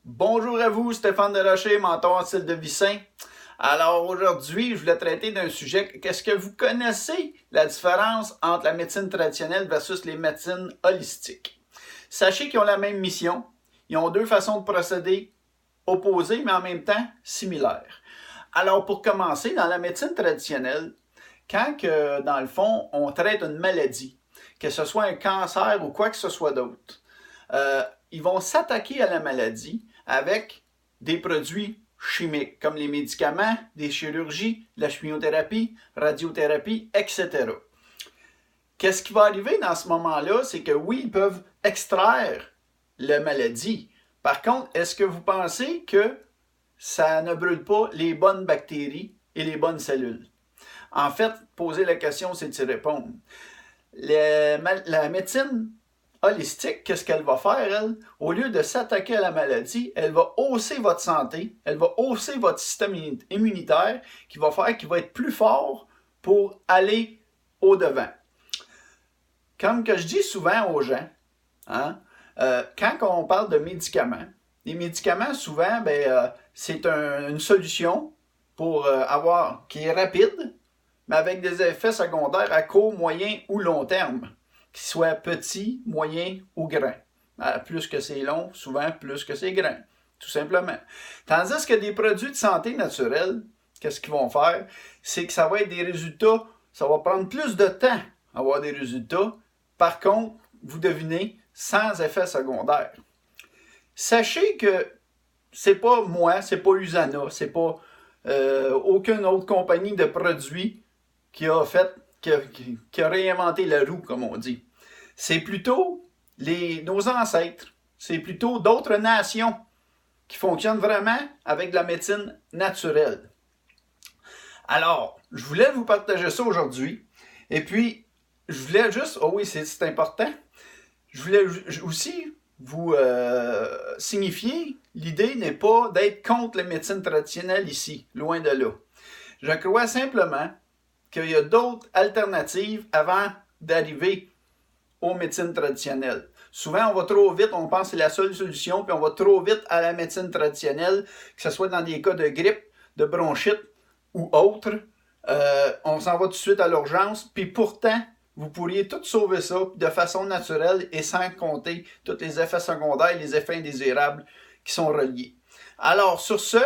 Bonjour à vous, Stéphane Desrochers, mentor en style de vie sain. Alors aujourd'hui, je voulais traiter d'un sujet. Qu'est-ce que vous connaissez la différence entre la médecine traditionnelle versus les médecines holistiques? Sachez qu'ils ont la même mission. Ils ont deux façons de procéder opposées, mais en même temps similaires. Alors pour commencer, dans la médecine traditionnelle, quand dans le fond, on traite une maladie, que ce soit un cancer ou quoi que ce soit d'autre, ils vont s'attaquer à la maladie avec des produits chimiques, comme les médicaments, des chirurgies, la chimiothérapie, radiothérapie, etc. Qu'est-ce qui va arriver dans ce moment-là? C'est que oui, ils peuvent extraire la maladie. Par contre, est-ce que vous pensez que ça ne brûle pas les bonnes bactéries et les bonnes cellules? En fait, poser la question, c'est d'y répondre. La médecine holistique, qu'est-ce qu'elle va faire, elle? Au lieu de s'attaquer à la maladie, elle va hausser votre santé, elle va hausser votre système immunitaire, qui va faire qu'il va être plus fort pour aller au-devant. Comme que je dis souvent aux gens, quand on parle de médicaments, les médicaments, souvent, c'est une solution pour qui est rapide, mais avec des effets secondaires à court, moyen ou long terme, qu'ils soient petits, moyens ou grands. Plus que c'est long, souvent plus que c'est grand, tout simplement. Tandis que des produits de santé naturelle, qu'est-ce qu'ils vont faire? C'est que ça va être des résultats, ça va prendre plus de temps à avoir des résultats. Par contre, vous devinez, sans effet secondaire. Sachez que c'est pas moi, c'est pas Usana, c'est pas aucune autre compagnie de produits qui a réinventé la roue, comme on dit. C'est plutôt nos ancêtres, c'est plutôt d'autres nations qui fonctionnent vraiment avec de la médecine naturelle. Alors, je voulais vous partager ça aujourd'hui. Et puis, je voulais juste, c'est important, je voulais aussi vous signifier, l'idée n'est pas d'être contre la médecine traditionnelle ici, loin de là. Je crois simplement qu'il y a d'autres alternatives avant d'arriver aux médecines traditionnelles. Souvent, on va trop vite, on pense que c'est la seule solution, puis on va trop vite à la médecine traditionnelle, que ce soit dans des cas de grippe, de bronchite ou autre. On s'en va tout de suite à l'urgence, puis pourtant, vous pourriez tout sauver ça de façon naturelle et sans compter tous les effets secondaires et les effets indésirables qui sont reliés. Alors, sur ce,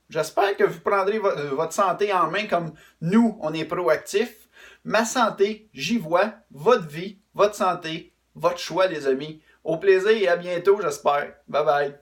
j'espère que vous prendrez votre santé en main comme nous, on est proactifs. Ma santé, j'y vois, votre vie, votre santé, votre choix, les amis. Au plaisir et à bientôt, j'espère. Bye bye.